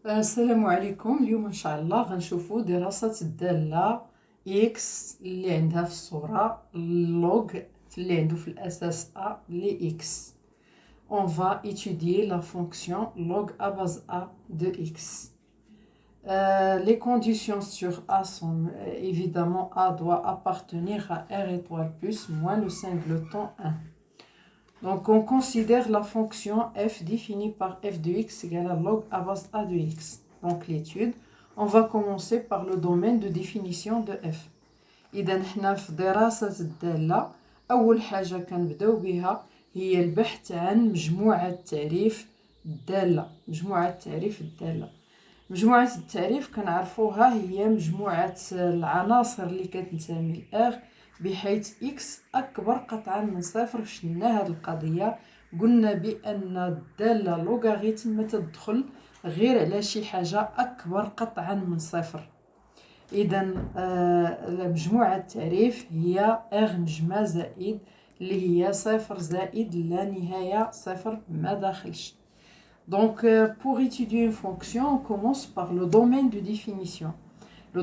السلام عليكم. اليوم ان شاء الله غنشوفوا دراسة الدالة x اللي عندها في الصورة log اللي عنده في الأساس a ل x. On va étudier la fonction log à base a de x. Les conditions sur a sont évidemment a doit appartenir à r étoile plus moins le singleton 1. Donc on considère la fonction f définie par f de x égale à log à base a de x. Donc l'étude, on va commencer par le domaine de définition de f. إذا حنا في دراسة الدالة أول حاجة كنبداو بها هي البحث عن مجموعة تعريف الدالة. مجموعة التعريف كنعرفوها هي مجموعة العناصر اللي كتنتمي ل R بحيث x أكبر قطعا من صفر. شفنا هاد القضية قلنا بأن الدالة لوغاريتم ما تدخل غير على شي حاجة أكبر قطعا من صفر. إذا مجموعة التعريف هي R مجمع زائد اللي هي صفر زائد لا نهاية صفر ما داخلش. Donc, pour étudier une fonction, on commence par le domaine de définition. Le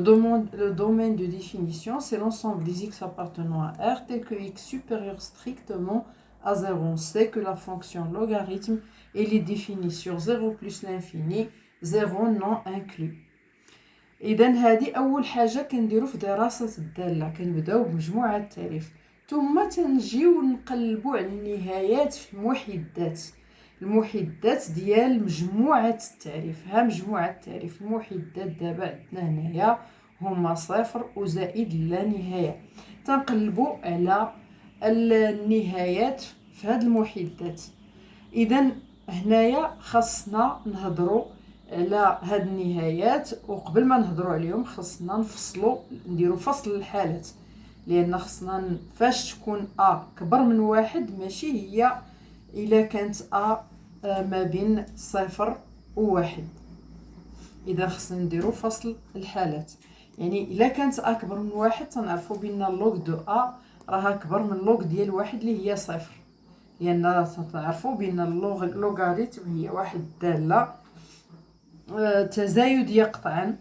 domaine de définition, c'est l'ensemble des x appartenant à R tel que x supérieur strictement à 0. On sait que la fonction logarithme, elle est définie sur 0 plus l'infini, 0 non inclus. إذا هذه أول حاجة كنديرو في دراسة الدالة، كنبداو بمجموعة التعريف ثم تنجيو نقلبو على النهايات في المحدات ديال مجموعة التعريف. ها مجموعة التعريف المحدات دابا عندنا هنايا هما صفر وزائد لا نهاية. تنقلبو على النهايات في هاد المحدات. إذا هنايا خاصنا نهضرو على هاد النهايات، وقبل ما نهضرو عليهم خاصنا نفصلو نديرو فصل الحالات، لأن خاصنا فاش تكون a كبر من واحد ماشي هي إلا كانت a ما بين صفر وواحد. إذا خصنا نديرو فصل الحالات، يعني إلا كانت a كبر من واحد تنعرفو بأن اللوغ دو a راها كبر من اللوغ ديال واحد اللي هي صفر، لأن تنعرفو بأن اللوغاريتم هي واحد الدالة تزايدية قطعا.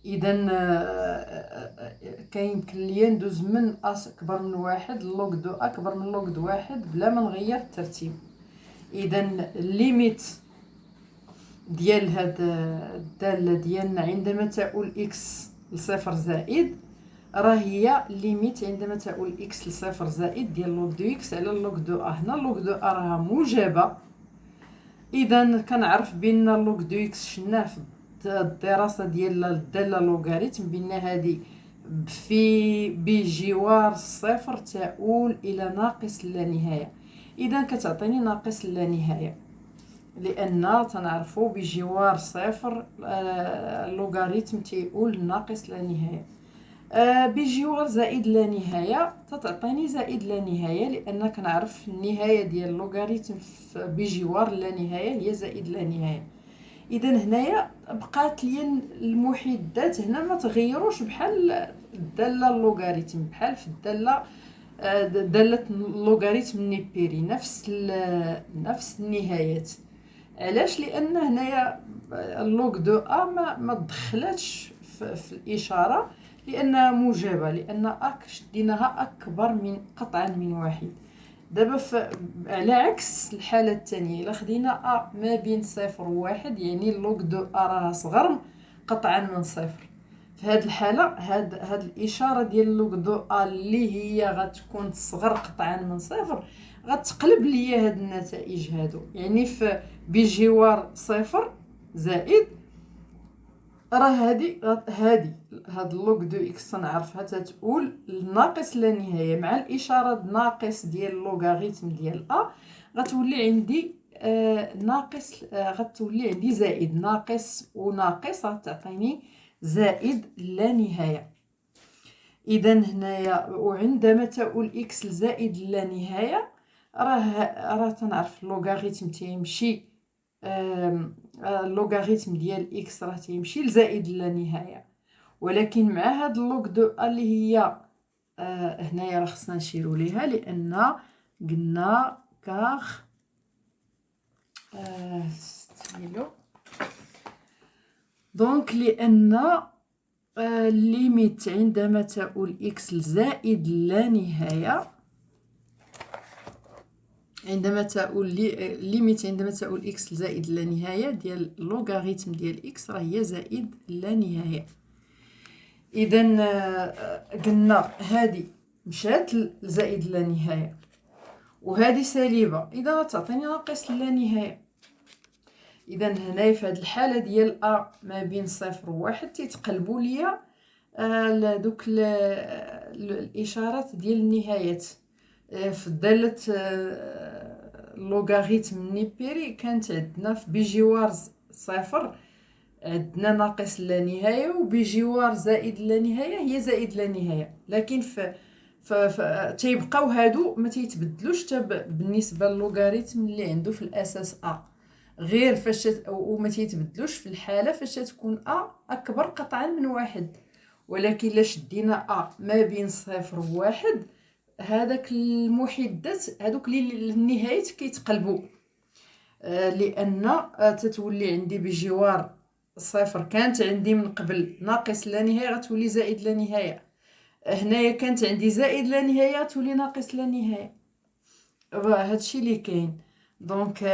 إذا كيمكن ليا ندوز من أ كبر من واحد اللوغ دو أ كبر من اللوغ دو واحد بلا ما نغير الترتيب. إذا الليميت ديال هاد الدالة ديالنا عندما تؤول إكس لصفر زائد راه هي الليميت عندما تؤول إكس لصفر زائد ديال اللوغ دو إكس على اللوغ دو أ. هنا اللوغ دو أ راها موجبة. إذا كنعرف بأن اللوغ دو إكس شناه في الدراسة ديال الدالة لوغاريتم بأن هذه في بجوار الصفر تؤول إلى ناقص اللانهاية. إذا كتعطيني ناقص اللانهاية لأن تنعرفو بجوار صفر اللوغاريتم تيؤول ناقص اللانهاية. بجوار زائد لا نهاية تتعطيني زائد لا نهاية، لأن كنعرف النهاية ديال اللوغاريتم بجوار لا نهاية هي زائد لا نهاية. إذا هنايا بقات لي المحدات هنا ما تغيروش بحال الدالة اللوغاريتم، بحال في الدالة دالة اللوغاريتم النيبيري نفس النهايات. علاش؟ لأن هنايا اللوغ دو أ ما دخلتش في الإشارة لأنها موجبة، لأن شديناها أكبر من قطعا من واحد. دابا على عكس الحالة الثانية إلا خدينا أ ما بين صفر وواحد يعني اللوغ دو أ راها صغر قطعا من صفر. في هاد الحالة هاد الإشارة ديال اللوغ دو أ اللي هي غتكون صغر قطعا من صفر غتقلب ليا هاد النتائج هادو، يعني في بجوار صفر زائد راه هاد اللوغ دو إكس تنعرفها تتؤول لناقص لا نهاية مع الإشارة ناقص ديال اللوغاريتم ديال أ غتولي عندي ناقص، غتولي عندي زائد. ناقص وناقص غتعطيني زائد لا نهاية. إذا هنايا وعندما تؤول إكس لزائد لا نهاية راه تنعرف اللوغاريتم تيمشي اللوغاريتم ديال إكس راه تيمشي لزائد لا نهاية، ولكن مع هاد اللوغ دو أ اللي هي هنايا راه خصنا نشيرو ليها لأن قلنا كاغ ستيلو دونك لان الليميت عندما تؤول إكس لزائد لا نهاية، عندما تؤول الليميت عندما تؤول إكس لزائد لا نهاية ديال لوغاريتم ديال إكس راه هي زائد لا نهاية. إذن قلنا هذه مشات لزائد لا نهاية وهذه سالبة، إذا تعطيني ناقص لا نهاية. إذا هنايا في هذه الحالة ديال أ ما بين صفر وواحد تيتقلبوا ليا دوك الإشارات ديال النهايات. في دالة اللوغاريتم نيبيري كانت عندنا بجوار صفر عندنا ناقص لا نهاية، وبجوار زائد لا نهاية هي زائد لا نهاية، لكن تيبقاو هادو ما تيتبدلوش حتى بالنسبة للوغاريتم اللي عنده في الأساس أ، غير فاش وما تيتبدلوش في الحالة فاش تكون أ أكبر قطعا من واحد. ولكن إلا شدينا أ ما بين صفر وواحد هذاك المحدات هذوك النهايات كيتقلبوا، لأن تتولي عندي بجوار صفر كانت عندي من قبل ناقص لا نهاية غتولي زائد لا نهاية، هنايا كانت عندي زائد لا نهاية غتولي ناقص لا نهاية. هادشي اللي كاين. Donc,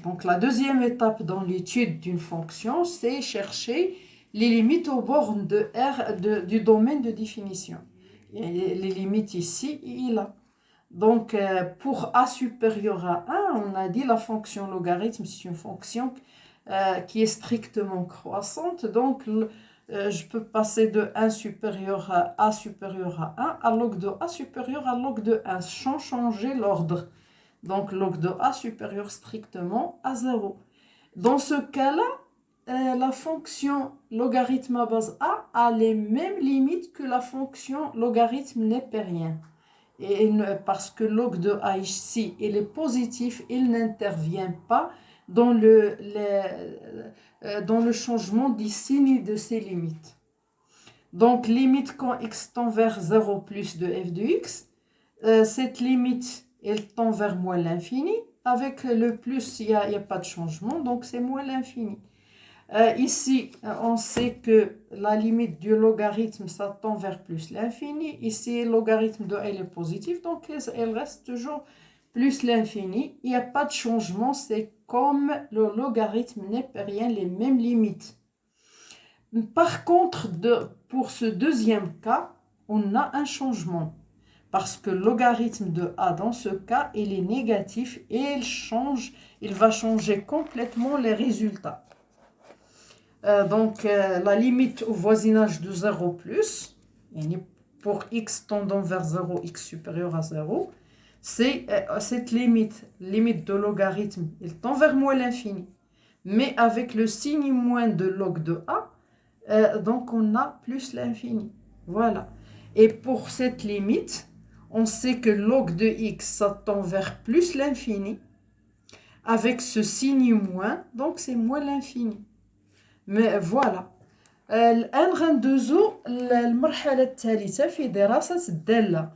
donc la deuxième étape dans l'étude d'une fonction, c'est chercher les limites aux bornes de R du domaine de définition. Et les limites ici et là. Donc, pour A supérieur à 1, on a dit la fonction logarithme, c'est une fonction qui est strictement croissante. Donc, je peux passer de 1 supérieur à A supérieur à 1 à log de A supérieur à log de 1 sans changer l'ordre. Donc, log de A supérieur strictement à 0. Dans ce cas-là, la fonction logarithme à base A a les mêmes limites que la fonction logarithme népérien. Et parce que log de A ici, il est positif, il n'intervient pas dans le changement du signe de ses limites. Donc, limite quand x tend vers 0 plus de f de x, cette limite, elle tend vers moins l'infini. Avec le plus, il n'y a pas de changement, donc c'est moins l'infini. Ici, on sait que la limite du logarithme, ça tend vers plus l'infini. Ici, le logarithme de L est positif, donc elle reste toujours plus l'infini. Il n'y a pas de changement, c'est comme le logarithme népérien, les mêmes limites. Par contre, pour ce deuxième cas, on a un changement. Parce que le logarithme de A, dans ce cas, il est négatif et il va changer complètement les résultats. Donc, la limite au voisinage de 0 plus, pour x tendant vers 0, x supérieur à 0, c'est cette limite de logarithme, il tend vers moins l'infini. Mais avec le signe moins de log de A, donc on a plus l'infini. Voilà. Et pour cette limite, on sait que log de x, ça tend vers plus l'infini. Avec ce signe moins, donc c'est moins l'infini. Mais voilà. الآن غندوزو للمرحلة الثالثة في دراسة الدالة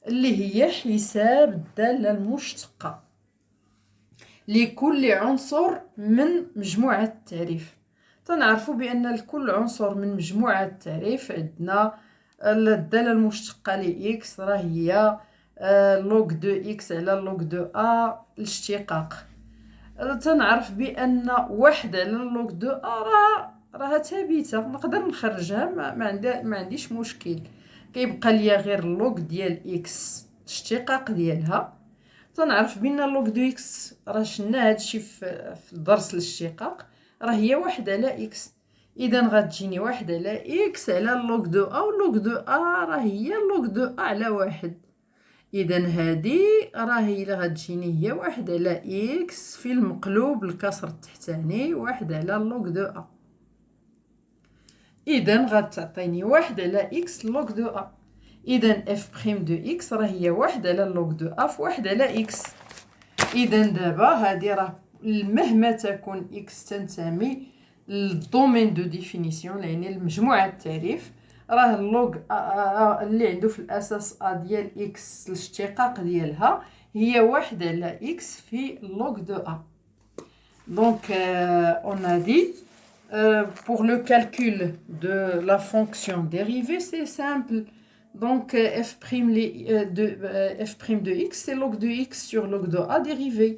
اللي هي حساب الدالة المشتقة لكل عنصر من مجموعة التعريف. تنعرفوا بأن لكل عنصر من مجموعة التعريف عندنا الدالة المشتقة لإكس راه هي لوغ دو إكس على لوغ دو أ الاشتقاق. تنعرف بأن واحد على اللوغ دو أ راها ثابته، نقدر نخرجها، ما عنديش مشكل. كيبقى ليا غير اللوغ ديال اكس الاشتقاق ديالها. تنعرف بان اللوغ دو اكس راه شفنا هادشي في درس الاشتقاق، راه هي واحد على اكس. اذا غتجيني واحد على اكس على اللوغ دو ا، واللوغ دو ا راه هي اللوغ دو ا على واحد. اذا هذه راه هي اللي غتجيني هي واحد على اكس في المقلوب الكسر التحتاني واحد على اللوغ دو ا. إذن غتعطيني واحد على إكس لوغ دو أ. إذن إف بخيم دو إكس راه هي واحد على لوغ دو أ في واحد على إكس. إذن دابا هادي راه مهما تكون إكس تنتمي للدومين دو ديفينيسيون، يعني لمجموعة التعريف، راه اللوغ اللي عنده في الأساس أ ديال إكس الاشتقاق ديالها هي واحد على إكس في لوغ دو أ. Donc, on a dit, pour le calcul de la fonction dérivée, c'est simple. Donc, f' de x, c'est log de x sur log de a dérivé.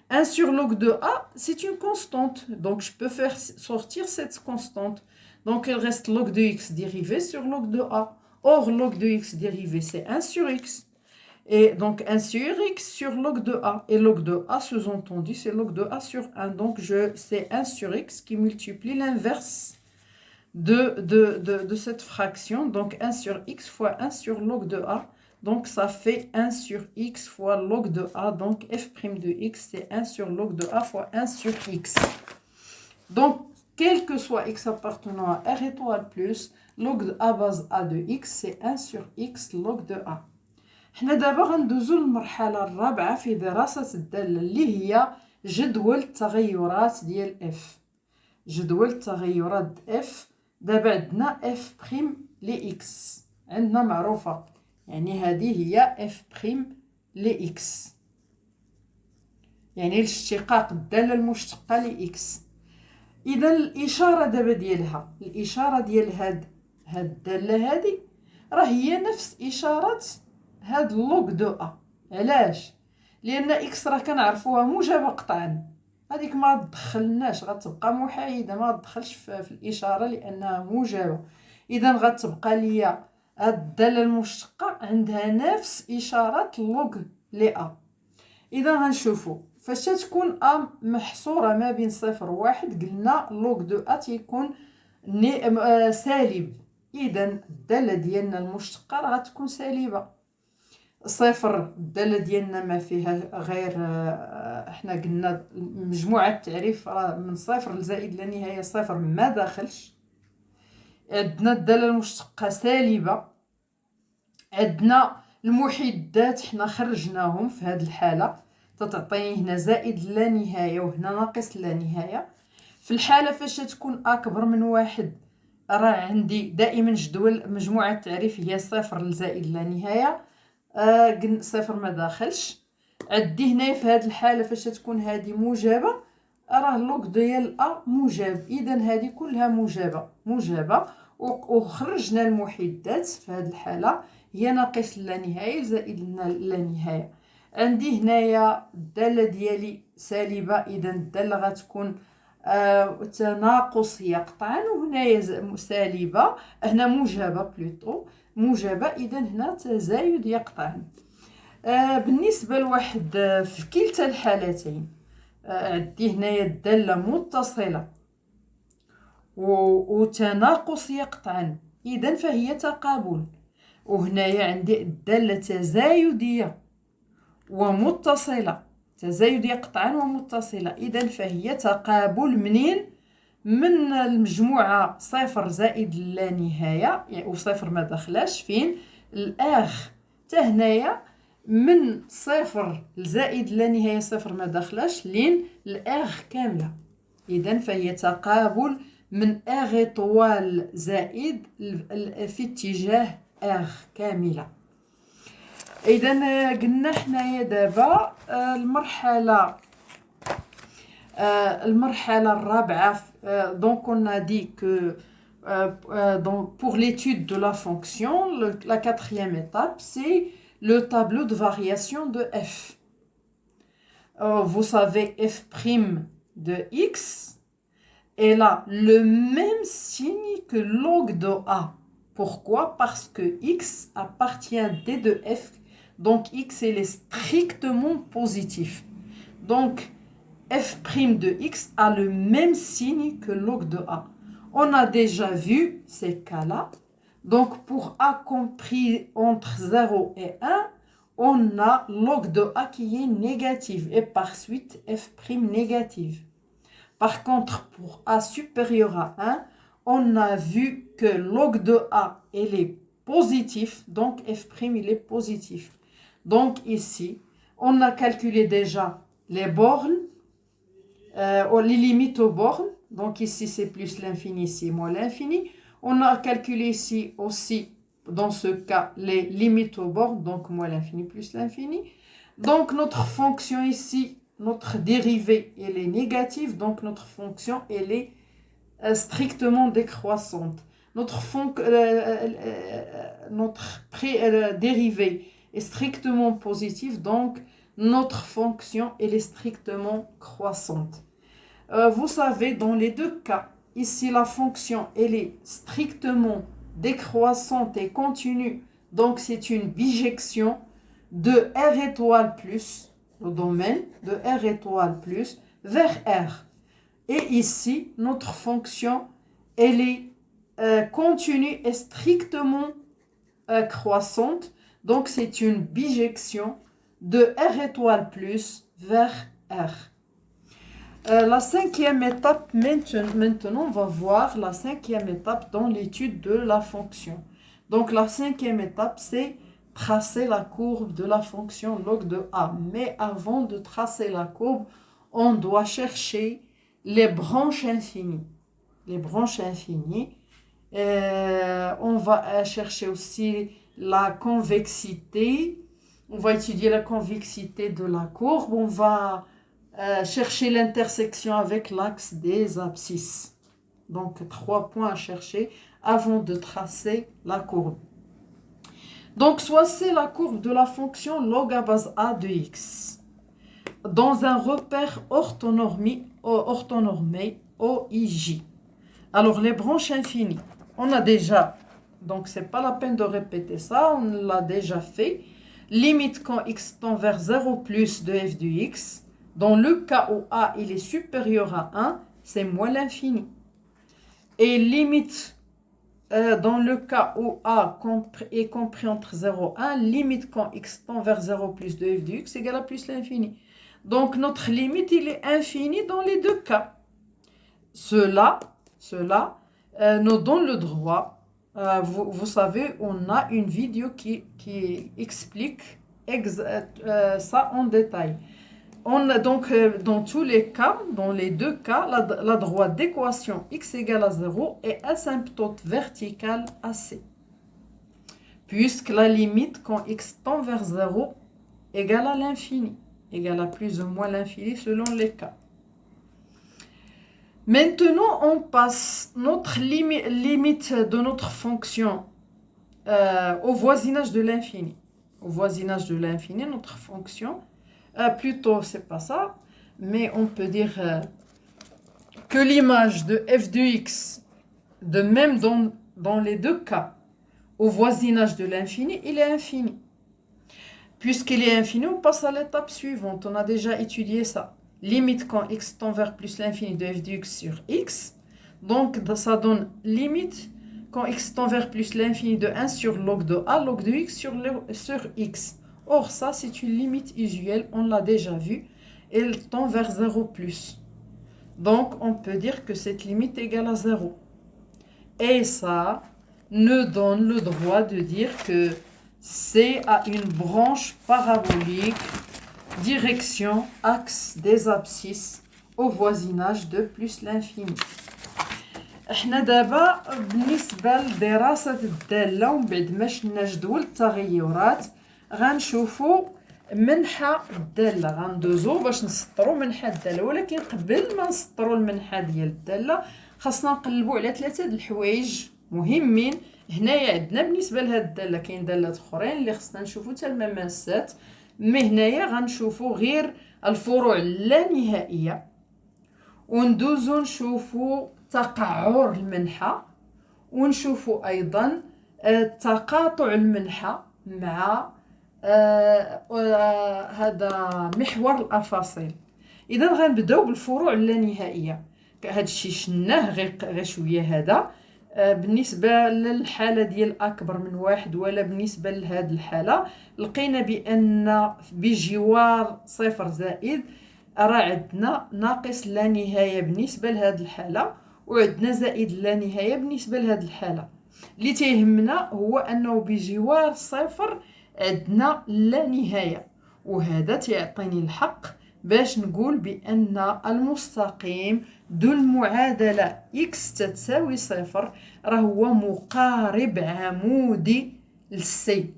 1 sur log de a, c'est une constante. Donc, je peux faire sortir cette constante. Donc, il reste log de x dérivé sur log de a. Or, log de x dérivé, c'est 1 sur x. Et donc, 1 sur x sur log de a. Et log de a, sous-entendu, c'est log de a sur 1. Donc, c'est 1 sur x qui multiplie l'inverse de cette fraction. Donc, 1 sur x fois 1 sur log de a. Donc, ça fait 1 sur x fois log de a. Donc, f' de x, c'est 1 sur log de a fois 1 sur x. Donc, quel que soit x appartenant à r étoile plus, log de a base a de x, c'est 1 sur x log de a. حنا دابا غندوزو للمرحلة الرابعة في دراسة الدالة اللي هي جدول التغيرات ديال اف. جدول التغيرات اف. دابا عندنا اف بريم لإكس، عندنا معروفة، يعني هذه هي اف بريم لإكس، يعني الاشتقاق الدالة المشتقة لإكس. إذا الإشارة دابا ديالها، الإشارة ديال هاد الدالة هذه راه هي نفس إشارة هاد لوغ دو ا. علاش؟ لان اكس راه كنعرفوها موجبه قطعا، هذيك ما تدخلناش، غتبقى محايده، ما تدخلش في الاشاره لانها موجبه. اذا غتبقى ليا هاد الداله المشتقه عندها نفس اشاره لوغ لي ا. اذا غنشوفوا فاش تكون ا محصوره ما بين صفر وواحد، قلنا لوغ دو ا تيكون سالب. اذا الداله ديالنا المشتقه راه غتكون سالبه. صفر الداله ديالنا ما فيها غير، احنا قلنا مجموعه التعريف راه من صفر لزائد لا نهايه صفر ما داخلش. عندنا الداله المشتقه سالبه. عندنا المحدات حنا خرجناهم في هذه الحاله، تتعطيني هنا زائد لا نهايه وهنا ناقص لا نهايه. في الحاله فاش تكون اكبر من واحد، راه عندي دائما جدول مجموعه التعريف هي صفر لزائد لا نهايه. صفر ما داخلش. عندي هنا في هذه الحاله فاش تكون هذه موجبه، راه اللوغ ديال ا موجب. اذا هذه كلها موجبه. وخرجنا المحدات في هذه الحاله هي ناقص لا نهايه زائد لا نهايه. عندي هنايا الداله ديالي سالبه، اذا الداله غتكون تناقصيه قطعا، وهنايا سالبه، هنا موجبه بلوتو موجبه، اذا هنا تزايد يقطعا. بالنسبه لواحد في كلتا الحالتين، عندي هنايا الداله متصله وتناقص يقطعا، اذا فهي تقابل. وهنايا عندي الداله تزايديه ومتصله، تزايديه قطعا ومتصله، اذا فهي تقابل. منين؟ من المجموعه صفر زائد لا نهايه، يعني وصفر ما دخلاش فين الاخ. حتى هنايا من صفر لزائد لا نهايه صفر ما دخلاش لين الاخ كامله، اذا فهي تقابل من اغ طوال زائد في اتجاه اغ كامله. اذا قلنا حنايا دابا المرحله الرابعه. donc on a dit que donc pour l'étude de la fonction, la quatrième étape, c'est le tableau de variation de f. Vous savez, f' de x elle a le même signe que log de a. Pourquoi? Parce que x appartient à d de f, donc x elle est strictement positif. Donc f' de x a le même signe que log de a. On a déjà vu ces cas-là. Donc pour a compris entre 0 et 1, on a log de a qui est négative et par suite f' négative. Par contre, pour a supérieur à 1, on a vu que log de a elle est positif, donc f' il est positif. Donc ici, on a calculé déjà les bornes, les limites aux bornes. Donc ici c'est plus l'infini, ici moins l'infini. On a calculé ici aussi, dans ce cas, les limites aux bornes, donc moins l'infini plus l'infini. Donc notre fonction ici, notre dérivée elle est négative, donc notre fonction elle est strictement décroissante. Notre dérivée est strictement positive, donc notre fonction elle est strictement croissante. Vous savez, dans les deux cas, ici la fonction elle est strictement décroissante et continue, donc c'est une bijection de R étoile plus, le domaine de R étoile plus vers R. Et ici, notre fonction elle est continue et strictement croissante, donc c'est une bijection de R étoile plus vers R. La cinquième étape, maintenant on va voir la cinquième étape dans l'étude de la fonction. Donc la cinquième étape, c'est tracer la courbe de la fonction log de A. Mais avant de tracer la courbe, on doit chercher les branches infinies. Les branches infinies. On va chercher aussi la convexité. On va étudier la convexité de la courbe. On va chercher l'intersection avec l'axe des abscisses. Donc, 3 points à chercher avant de tracer la courbe. Donc, soit c'est la courbe de la fonction log à base A de x dans un repère orthonormé OIJ. Alors, les branches infinies, on a déjà, donc c'est pas la peine de répéter ça, on l'a déjà fait. Limite quand x tend vers 0 plus de f de x. Dans le cas où A il est supérieur à 1, c'est moins l'infini. Et limite, dans le cas où A est compris entre 0 et 1, limite quand x tend vers 0 plus de f de x égale à plus l'infini. Donc notre limite il est infini dans les deux cas. Cela nous donne le droit. Vous savez, on a une vidéo qui explique ça en détail. On a donc dans tous les cas, dans les deux cas, la droite d'équation x égale à 0 est asymptote verticale à C. Puisque la limite quand x tend vers 0 égale à l'infini, égale à plus ou moins l'infini selon les cas. Maintenant, on passe notre limite de notre fonction au voisinage de l'infini. Au voisinage de l'infini, notre fonction... plutôt, c'est pas ça, mais on peut dire que l'image de f de x, de même dans les deux cas, au voisinage de l'infini, il est infini. Puisqu'il est infini, on passe à l'étape suivante. On a déjà étudié ça. Limite quand x tend vers plus l'infini de f de x sur x. Donc, ça donne limite quand x tend vers plus l'infini de 1 sur log de a, log de x sur x. Or, ça, c'est une limite usuelle, on l'a déjà vu. Elle tend vers 0 plus. Donc, on peut dire que cette limite est égale à 0. Et ça nous donne le droit de dire que C a une branche parabolique, direction axe des abscisses, au voisinage de plus l'infini. احنا دابا بالنسبة لدراسة الدالة ومن بعد ما شفنا جدول التغيرات غنشوفوا منحى الدالة. غندوزو باش نسطروا منحى الدالة، ولكن قبل ما نسطروا المنحى ديال الدالة خاصنا نقلبوا على 3 د الحوايج مهمين. هنايا عندنا بالنسبة لهاد الدالة كاين دالات اخرين اللي خاصنا نشوفوا حتى المماسات، مي هنايا غنشوفوا غير الفروع اللانهائية وندوزو نشوفوا تقعر المنحى ونشوفوا ايضا تقاطع المنحى مع هذا محور الافاصيل. اذا غنبداو بالفروع اللانهائيه. هذا الشيء شناه غير شويه هذا بالنسبه للحاله ديال اكبر من 1 ولا بالنسبه لهذه الحاله لقينا بان بجوار 0 زائد راه عندنا ناقص لا نهايه بالنسبه لهذه الحاله وعندنا زائد لا نهايه بالنسبه لهذه الحاله. اللي تيهمنا هو انه بجوار 0 عندنا لا نهايه، وهذا تيعطيني الحق باش نقول بان المستقيم ذو المعادله x تساوي 0 راه هو مقارب عمودي للسي.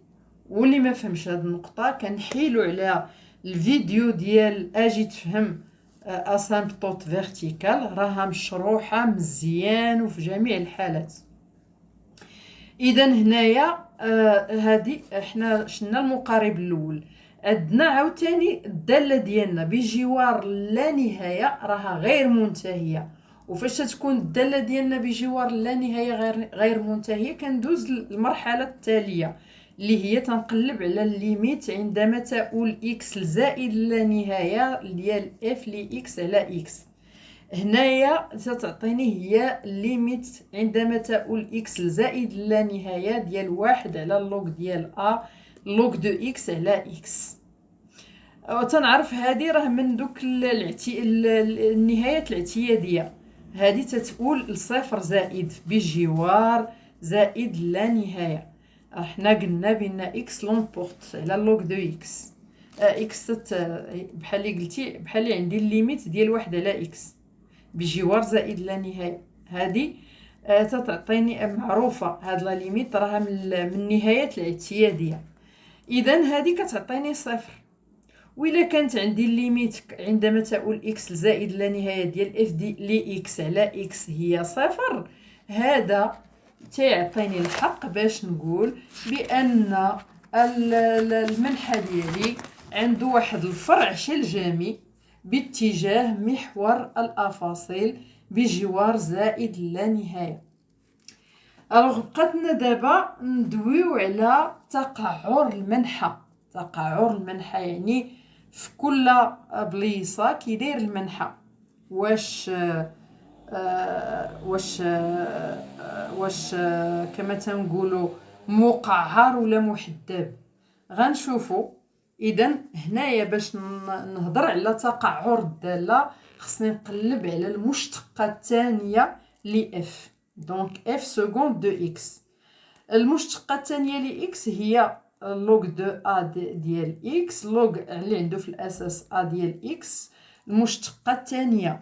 واللي ما فهمش هذه النقطه كنحيلوا على الفيديو ديال اجي تفهم اسامبتوت فيرتيكال راها مشروحه مزيان وفي جميع الحالات. اذا هنايا هذه احنا شلنا المقارب الاول. عندنا عاوتاني الداله ديالنا بجوار لا نهايه راها غير منتهيه. وفاش تكون الداله ديالنا بجوار لا نهايه غير منتهيه كندوز للمرحله التاليه اللي هي تنقلب على الليميت عندما تؤول اكس لزائد لا نهايه ديال اف لاكس على اكس. هنايا ستعطيني هي الليميت عندما تؤول اكس لزائد لا نهايه ديال واحد على اللوغ ديال لوغ دو اكس على اكس. وتنعرف هذه راه من دوك النهايات الاعتياديه. هذه تتقول لصفر زائد بجوار زائد لا نهايه. حنا قلنا بان اكس لومبورت على لوغ دو اكس. اكس بحال اللي قلتي بحال اللي عندي الليميت ديال واحد على اكس بجوار زائد لا نهايه. هذه تتعطيني معروفه. هاد لا ليميت راها من النهايات الاعتياديه. اذا هذه كتعطيني صفر. وإلا كانت عندي الليميت عندما تؤول اكس لزائد لا نهايه ديال اف دي لي اكس على اكس هي صفر، هذا تيعطيني الحق باش نقول بان المنحى ديالي عنده واحد الفرع شلجمي باتجاه محور الافاصيل بجوار زائد لا نهايه. الوغ بقاتنا دابا ندويو على تقعر المنحى. تقعر المنحى يعني في كل بليصه كيداير المنحى، واش كما تنقولوا مقعر ولا محدب. غنشوفوا. اذا هنايا باش نهضر على تقعر الداله خصني نقلب على المشتقه الثانيه لاف. دونك اف سكوند دو اكس. المشتقه الثانيه لاكس هي لوغ دو ا ديال اكس. لوغ اللي عنده في الاساس ا ديال اكس. المشتقه الثانيه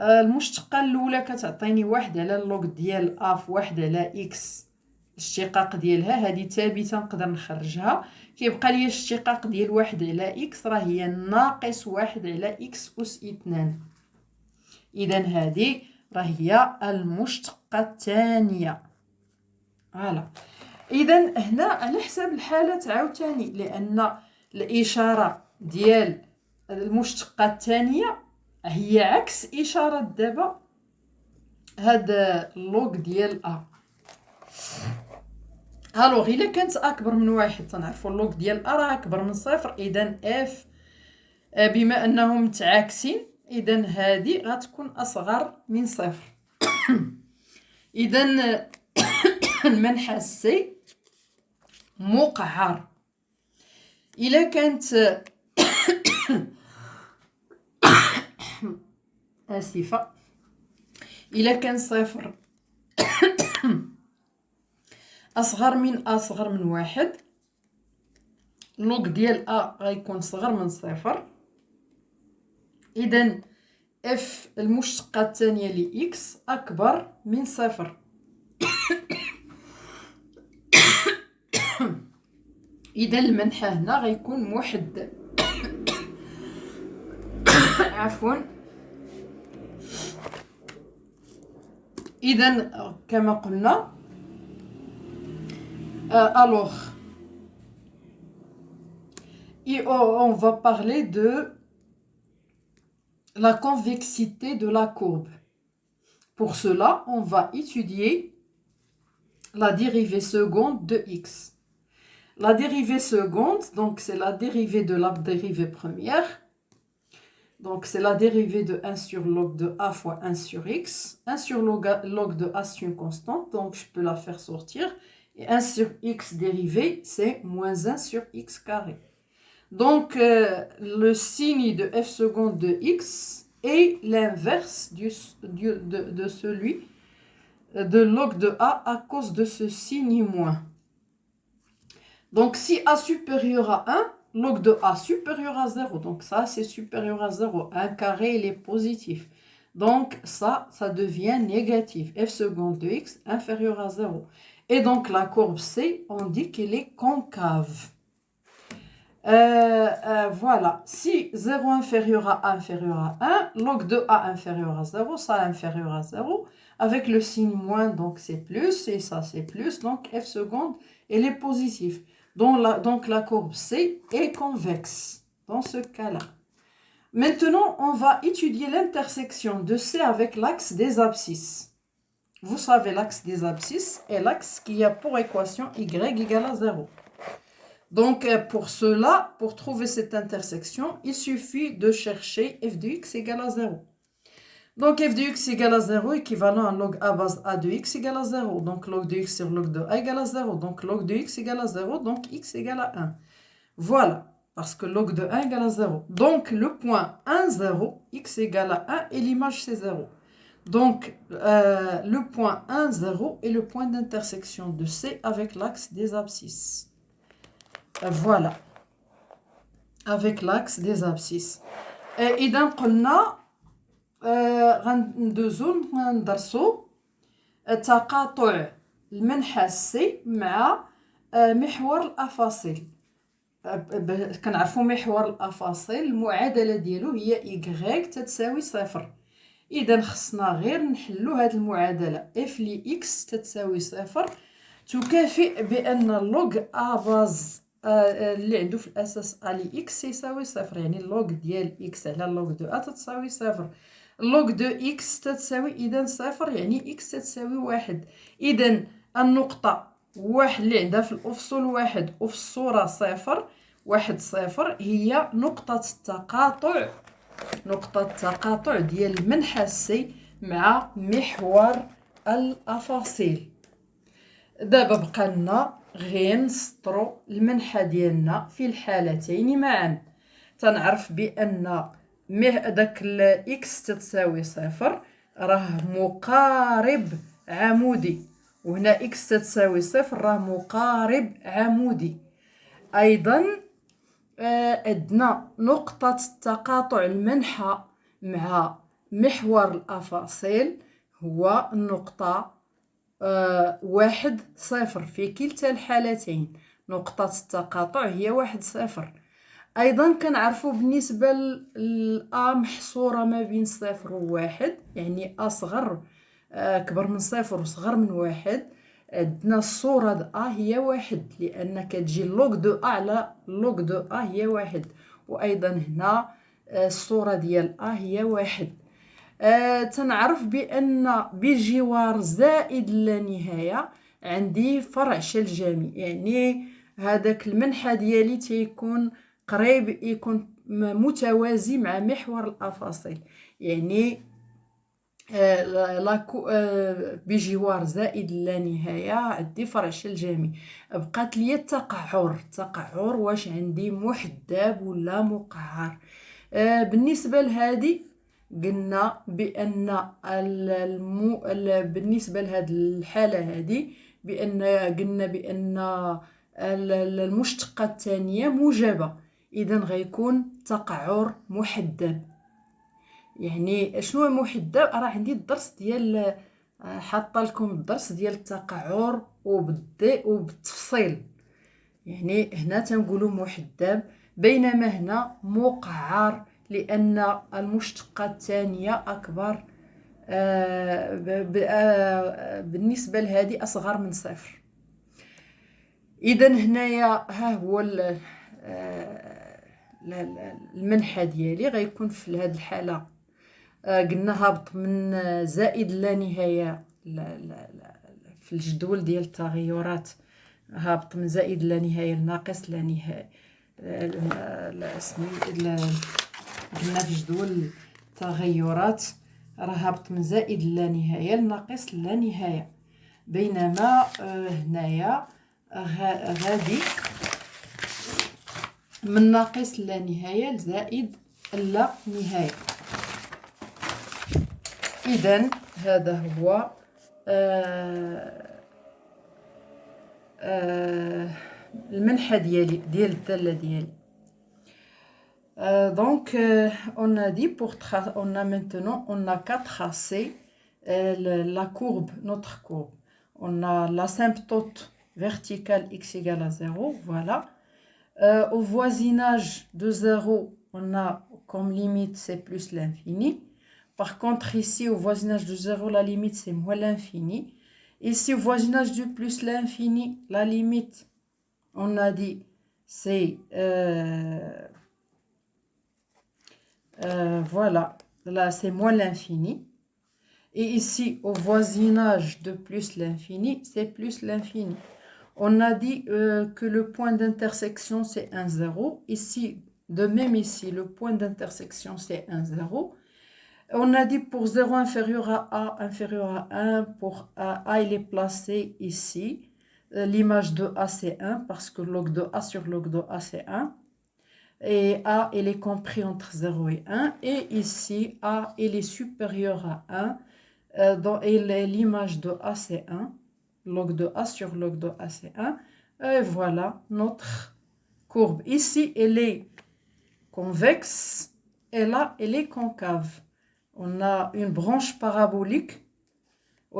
المشتقه الاولى كتعطيني واحد على اللوغ ديال ا في واحد على اكس. الاشتقاق ديالها هذه ثابته نقدر نخرجها. كيبقى لي الاشتقاق ديال واحد على اكس راه هي ناقص واحد على اكس اس 2. اذا هذه راه هي المشتقه الثانيه. فوالا. اذا هنا على حساب الحالات عاوتاني لان الاشاره ديال المشتقه الثانيه هي عكس اشاره دابا هذا اللوغ ديال ا. الوغ الا كانت اكبر من واحد تنعرفوا اللوغ ديال ا راه اكبر من صفر. اذا اف بما انهم متعاكسين اذا هذه غتكون اصغر من صفر. اذا المنحى سي مقعر. الا كانت اسفه الا كان صفر اصغر من واحد اللوغ ديال ا غيكون صغر من صفر. اذا اف المشتقه الثانيه لاكس اكبر من صفر. اذا المنحى هنا غيكون محدب. عفوا. اذا كما قلنا alors on va parler de la convexité de la courbe. Pour cela, on va étudier la dérivée seconde de x. La dérivée seconde, donc c'est la dérivée de la dérivée première. Donc c'est la dérivée de 1 sur log de a fois 1 sur x. 1 sur log de a c'est une constante, donc je peux la faire sortir. Et 1 sur x dérivé, c'est moins 1 sur x carré. Donc le signe de f seconde de x est l'inverse de celui de log de a à cause de ce signe moins. Donc si a supérieur à 1, log de a supérieur à 0. Donc ça, c'est supérieur à 0. 1 carré, il est positif. Donc ça devient négatif. F seconde de x inférieur à 0. Et donc la courbe C, on dit qu'elle est concave. Voilà, si 0 inférieur à 1 inférieur à 1, log de A inférieur à 0, ça inférieur à 0, avec le signe moins, donc c'est plus, et ça c'est plus, donc f seconde, elle est positive. Donc la courbe C est convexe, dans ce cas-là. Maintenant, on va étudier l'intersection de C avec l'axe des abscisses. Vous savez, l'axe des abscisses est l'axe qui a pour équation y égale à 0. Donc, pour cela, pour trouver cette intersection, il suffit de chercher f de x égale à 0. Donc, f de x égale à 0, équivalent à log a base a de x égale à 0. Donc, log de x sur log de a égale à 0. Donc, log de x égale à 0, donc x égale à 1. Voilà, parce que log de 1 égale à 0. Donc, le point 1, 0, x égale à 1 et l'image c'est 0. Donc, le point 1, 0 est le point d'intersection de C avec l'axe des abscisses. Voilà, avec l'axe des abscisses. إذا قلنا غندوزو ندرسو تقاطع المنحى سي مع محور الأفاصيل. كنعرفو محور الأفاصيل المعادلة ديالو هي y تتساوي صفر. إذا خصنا غير نحلو هاد المعادلة f ل x تتساوي صفر تكافئ بأن لوغ أ باز اللي عنده في الأساس أ ل x يساوي صفر. يعني اللوغ ديال x على اللوغ دو أ تتساوي صفر. اللوغ دو x تتساوي إذا صفر، يعني x تتساوي واحد. إذا النقطة واحد اللي عندها في الأفصول واحد وفي الصورة صفر، واحد صفر، هي نقطة التقاطع، نقطة التقاطع ديال المنحى سي مع محور الأفاصيل. دابا بقى لنا غير نسطرو المنحى ديالنا في الحالتين معا. تنعرف بأن داك اكس تتساوي صفر راه مقارب عمودي، وهنا اكس تتساوي صفر راه مقارب عمودي. أيضا عندنا نقطة التقاطع المنحى مع محور الأفاصيل هو النقطة واحد صفر. في كلتا الحالتين نقطة التقاطع هي واحد صفر. أيضا كنعرفو بالنسبة لأ محصورة ما بين صفر وواحد، يعني أ صغر كبر من صفر وصغر من واحد. عندنا الصورة د أ هي واحد، لأن كتجي لوغ دو أ على لوغ دو أ هي واحد. وأيضا هنا الصورة ديال أ هي واحد. تنعرف بأن بجوار زائد اللانهاية عندي فرع شلجمي، يعني هذاك المنحى ديالي تيكون قريب، يكون متوازي مع محور الأفاصيل. يعني بجوار زائد اللانهاية عندي فرع شلجمي. بقات لي التقعر واش عندي محدب ولا مقعر. بالنسبة لهذه قلنا بأن بالنسبة لهذه الحالة هذه قلنا بأن المشتقة الثانية موجبة، إذن غيكون تقعر محدب. يعني شنو محدب؟ راه عندي الدرس ديال حاطه لكم الدرس ديال التقعر وبالتفصيل. يعني هنا تنقولوا محدب، بينما هنا مقعر لأن المشتقة الثانية أكبر بالنسبة لهذه أصغر من صفر. إذا هنايا ها هو المنحى ديالي غيكون في هذه الحالة قلنا هابط من زائد اللانهاية في الجدول ديال التغيرات، هابط من زائد اللانهاية لناقص اللانهاية. قلنا في جدول التغيرات راه هابط من زائد اللانهاية لناقص اللانهاية، بينما هنايا غادي من ناقص اللانهاية لزائد اللانهاية. إذن هذا هو المنحى ديال الدالة ديالي. Donc on a dit on a qu'à tracer la courbe, notre courbe. On a l'asymptote verticale x égale à 0, voilà. Au voisinage de 0, on a comme limite c'est plus l'infini. Par contre, ici, au voisinage de 0, la limite c'est moins l'infini. Ici, au voisinage du plus l'infini, la limite, on a dit, c'est... voilà, là c'est moins l'infini. Et ici, au voisinage de plus l'infini, c'est plus l'infini. On a dit que le point d'intersection, c'est 1, 0. Ici, de même ici, le point d'intersection, c'est 1, 0. On a dit pour 0 inférieur à A, inférieur à 1, pour A il est placé ici. L'image de A, c'est 1, parce que log de A sur log de A, c'est 1. Et A, il est compris entre 0 et 1. Et ici, A, il est supérieur à 1. Et l'image de A, c'est 1. Log de A sur log de A, c'est 1. Et voilà notre courbe. Ici, elle est convexe. Et là, elle est concave. On a une branche parabolique.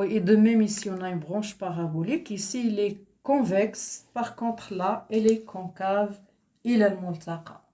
Et de même ici, on a une branche parabolique. Ici, il est convexe. Par contre, là, elle est concave. Il est le multaqa.